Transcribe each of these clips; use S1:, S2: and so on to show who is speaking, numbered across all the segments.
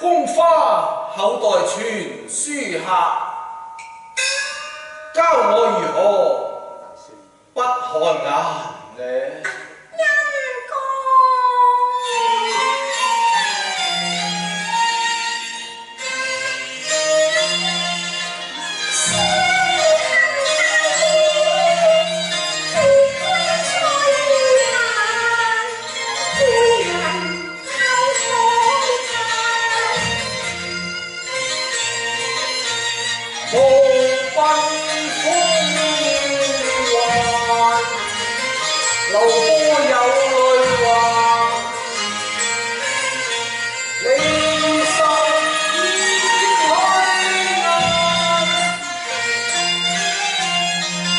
S1: 宮花後代傳書客，教我如何不看眼呢？無分風雲，流波有淚橫。離愁意淚眼，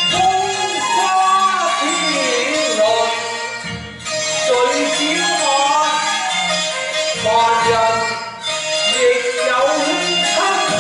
S1: 風花片來聚焦眼。凡人亦有親看。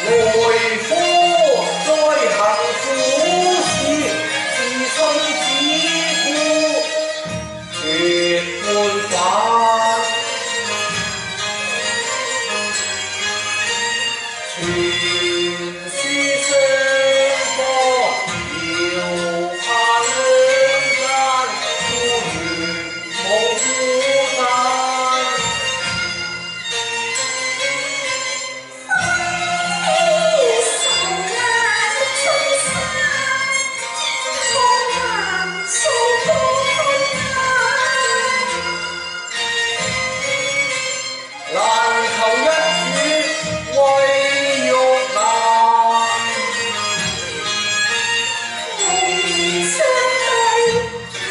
S1: 來科在行苦事，自信自顧絕沒法。傳書雙方遙盼兩間，孤緣無孤單。難求一語為玉蘭，無相對恨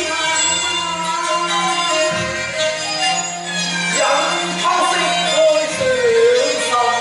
S1: 難。人拋色愛上心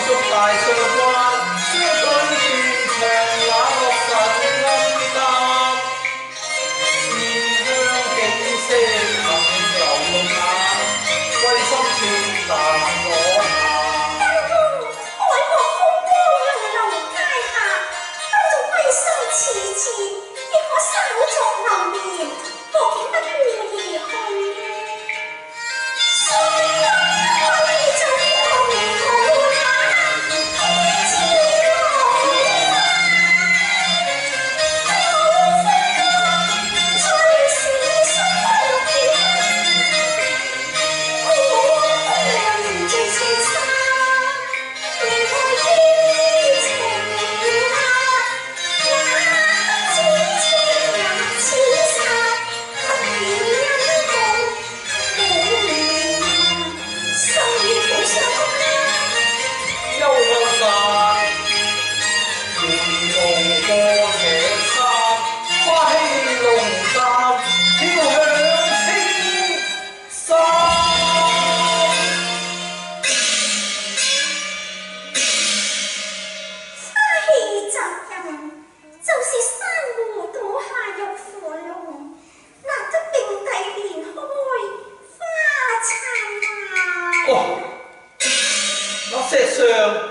S1: 血大上關，相對斷腸那樂神暗淡，鮮香景色肯流動眼，歸心切但我行。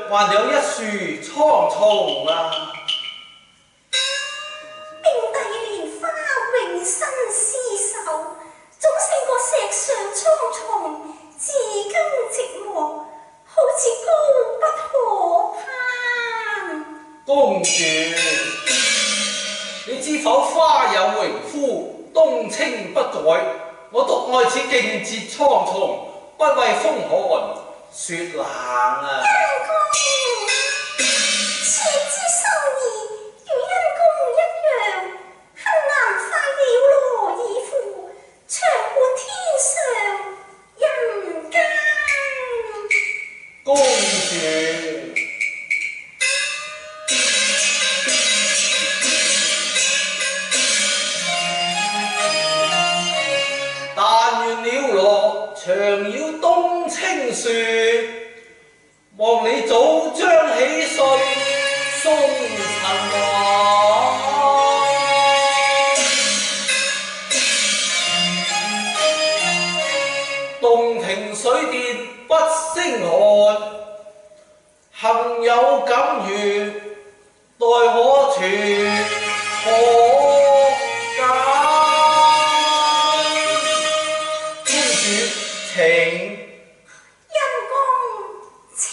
S1: 還有一樹蒼松啊！
S2: 並蒂蓮花永生廝守，總勝過石上蒼松，自甘寂寞，好似高不可攀。
S1: 公主，你知否花有榮枯，冬青不改。我獨愛此勁節蒼松，不畏風寒雪冷啊！
S2: 恩公，妾之心意與恩公一樣，恨難快了羅爾夫，長伴天上人間。
S1: 公主，但願鳥落長繞冬青樹，望你早將喜訊送塵寰。洞庭水殿不勝寒，幸有錦月待可傳可解。公主請。
S2: 恩公請。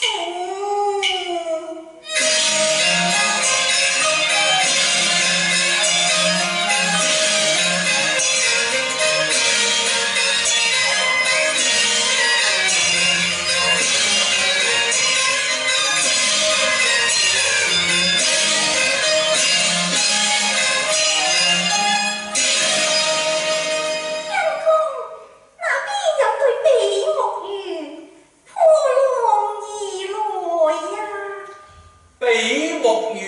S1: 比目魚，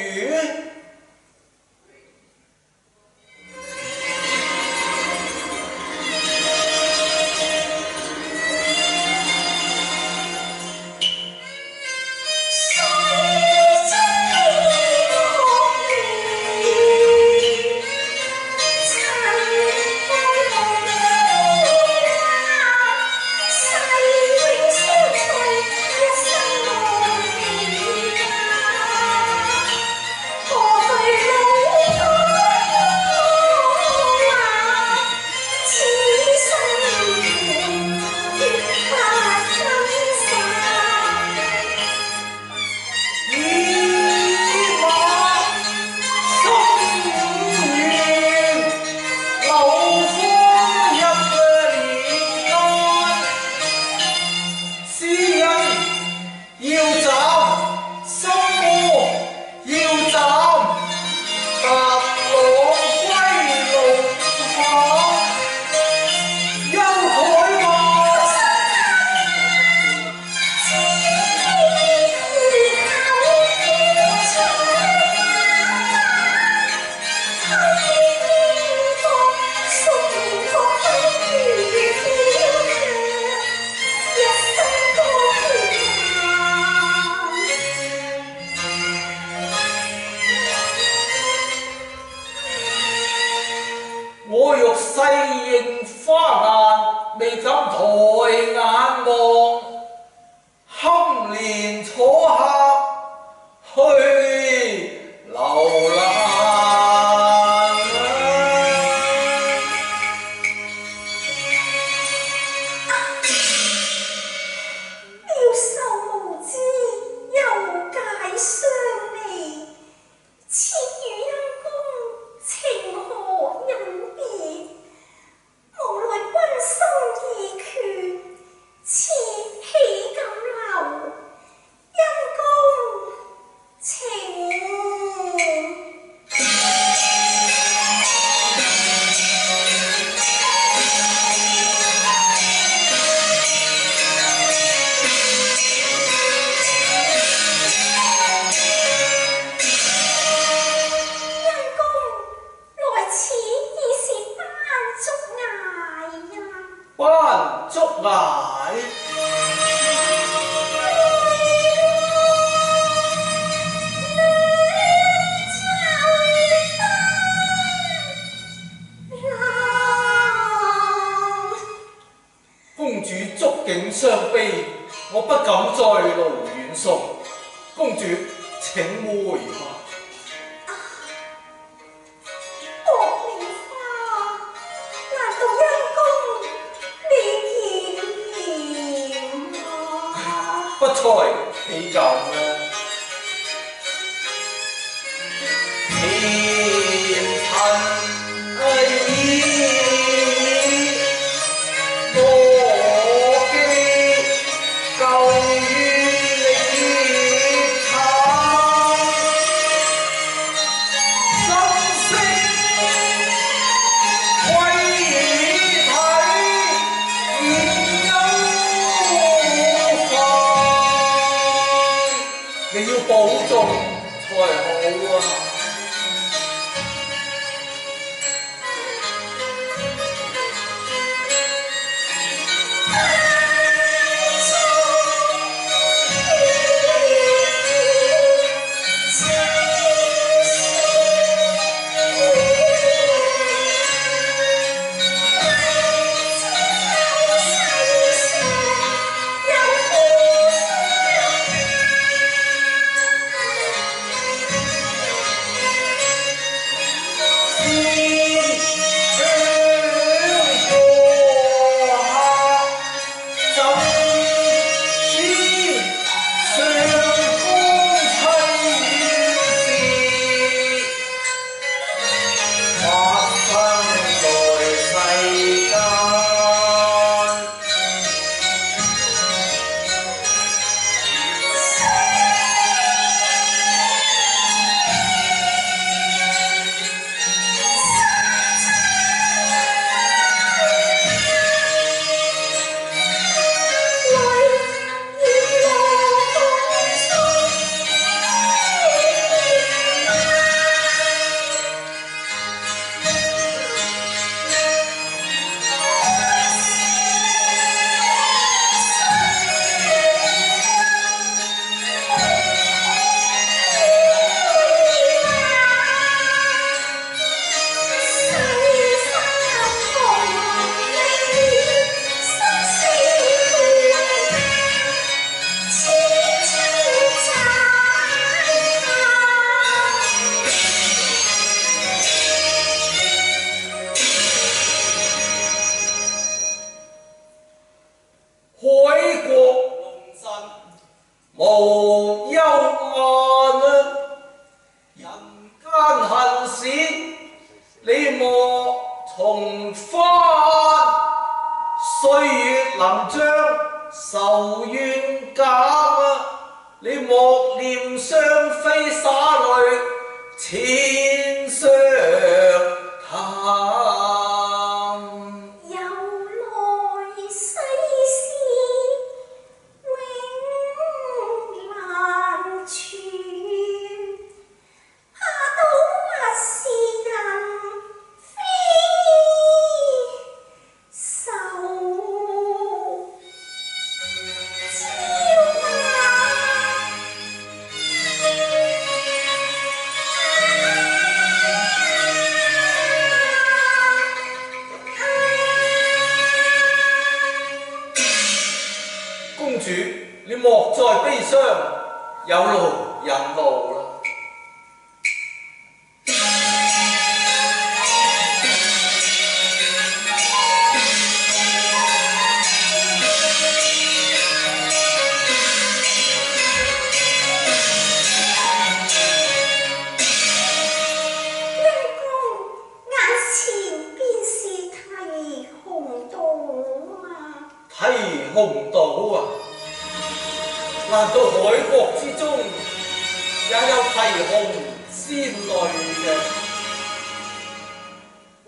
S1: 我欲細認花顏，未敢抬眼望，堪憐楚客去流難。
S2: 妙手無知，又解相離，妾與恩公情何忍別？無奈君心已決，妾豈敢留？恩公請。
S1: 斑竹崖，公主觸景傷悲，我不敢再勞遠送。公主請回吧。
S2: 薄梨花，難道陰公你見厭
S1: 不才豈敢呢？前塵已多記，舊於你慘，心聲歸體，現有快。你要保重才好啊！海國龍神無憂患啊！人間恨事，你莫重翻。歲月臨將愁怨減啊！你莫念雙飛灑淚千相談。公主，你莫再悲傷，有勞人勞啦。提洪島啊！難道海國之中也有提洪仙女嘅？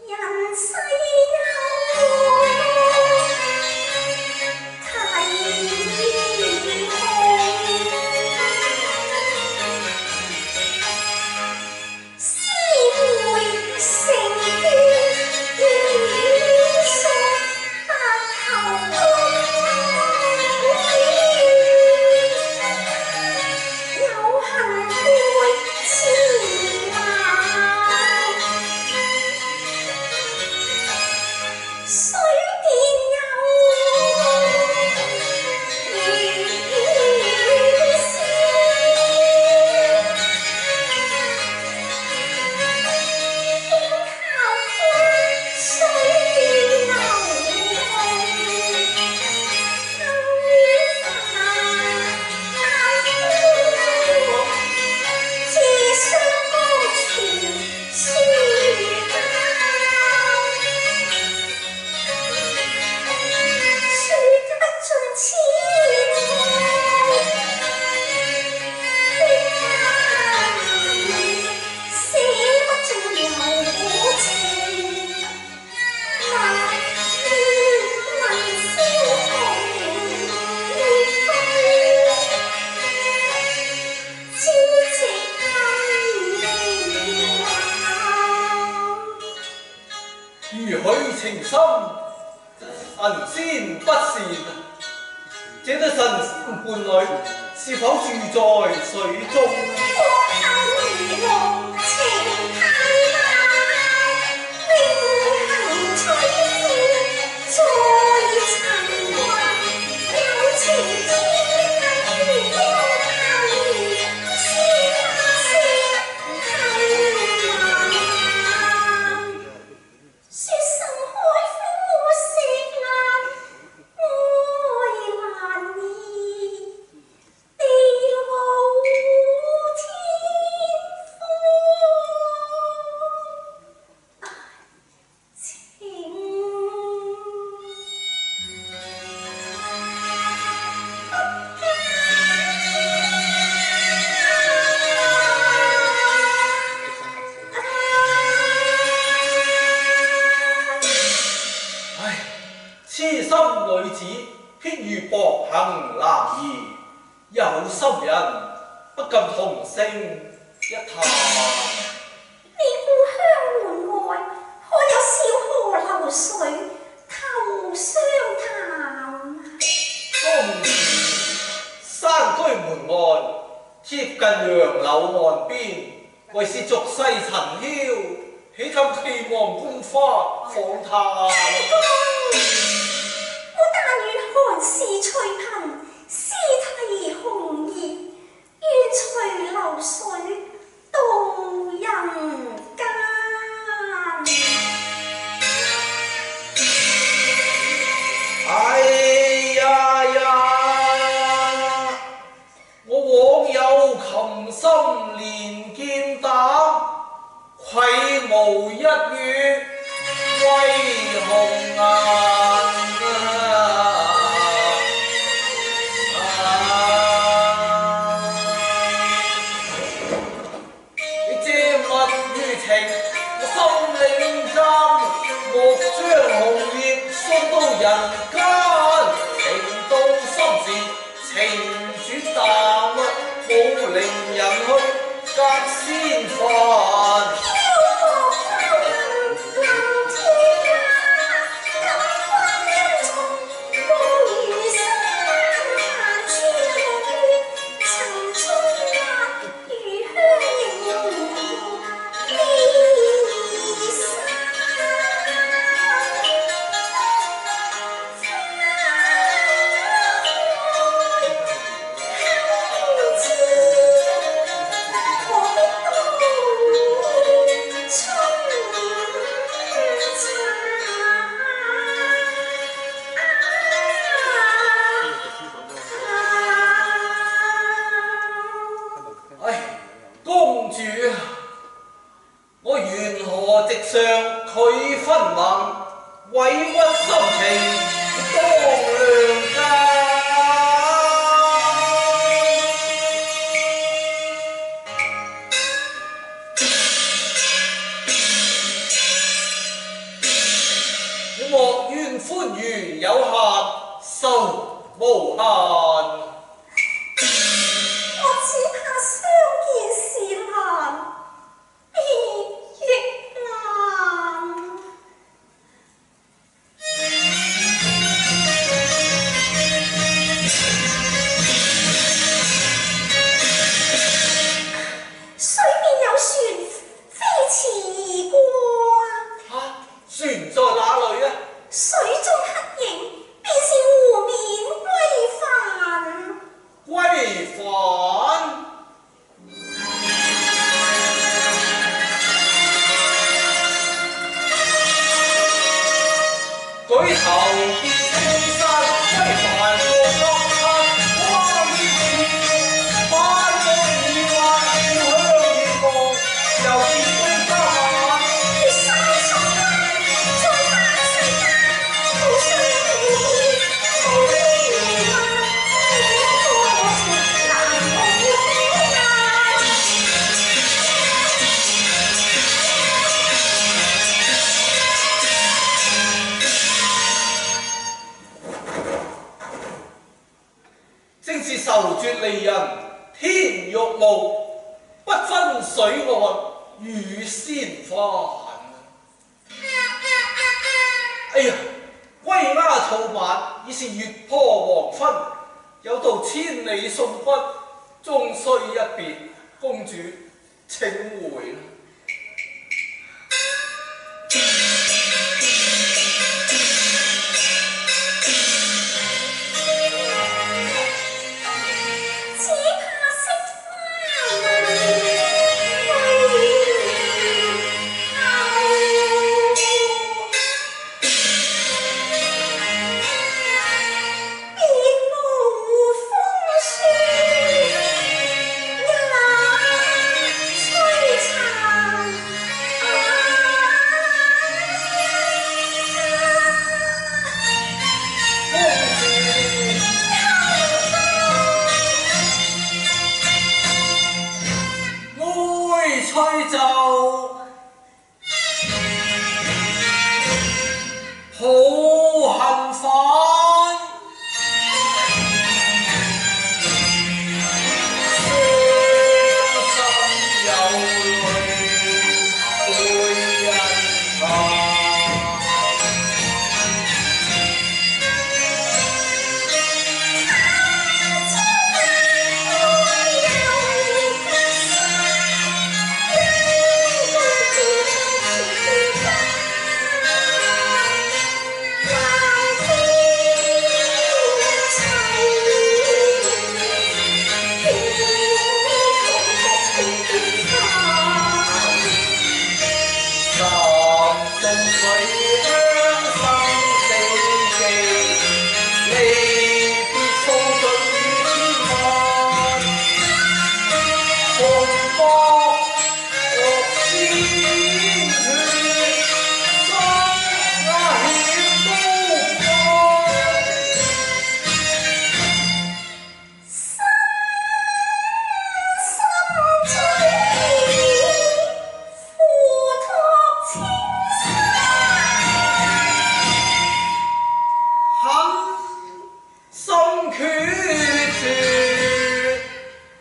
S2: 人世有提洪，仙會成眷遠宿白頭宮。有幸會纏環。
S1: 情深，神仙不善。這對神仙伴侶是否住在水中？
S2: 我看你我情太難，永恆催呼在塵寰，有情天地要靠你，是那些恨難。雪深海枯我石難，愛難移，地老天荒，情
S1: 唉，痴心女子偏遇薄幸男兒，有心人不禁同聲一嘆。
S2: 你故鄉門外，可有小河流水投相談？
S1: 當時山居門外，貼近楊柳岸邊，為是俗世塵囂，豈禁期望觀花訪嘆。
S2: 我但願寒士隨貧，詩題紅葉，願隨流水到人間。
S1: 哎呀呀！我枉有琴心連劍打，愧無一語為紅顏。你借物於情，我心領真，莫將紅葉送到人間。情到心事，情轉淡，冇令人去隔仙飯。公主，我緣何直上拒分盟，委屈心情當良間。你莫怨歡愉有限，愁無限。
S2: 我只怕相見時難，別亦難。水面有船飛馳而過，
S1: 船在哪裏啊？
S2: 水中黑影便是湖面歸帆。
S1: 歸帆。舉頭見青山，歸帆過江灘，花月似花光已幻，飄香遠望，又見歸家晚。
S2: 月山重萬，在萬世間，好相會，好戀愛，多情難忘眼。正是
S1: 愁絕離人天欲暮，不分水岸與仙歡。哎呀，歸家草晚，已是月破黃昏，有道千里送君，終須一別。公主請回啦。吹奏好恨快，傷心有淚會人尋。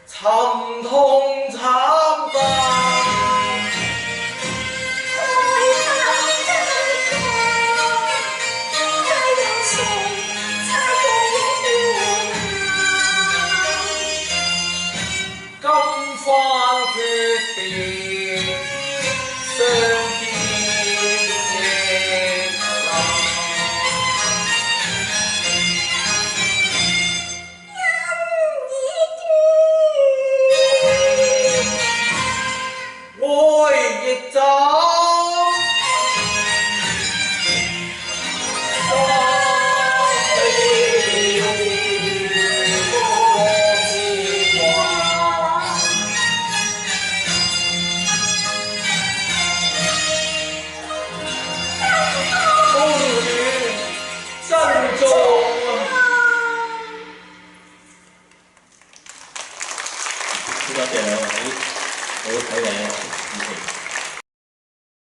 S1: 沉痛慘敗，今番決別，相見亦難。愛亦走，公主珍重
S3: 多謝兩位，好睇嘅。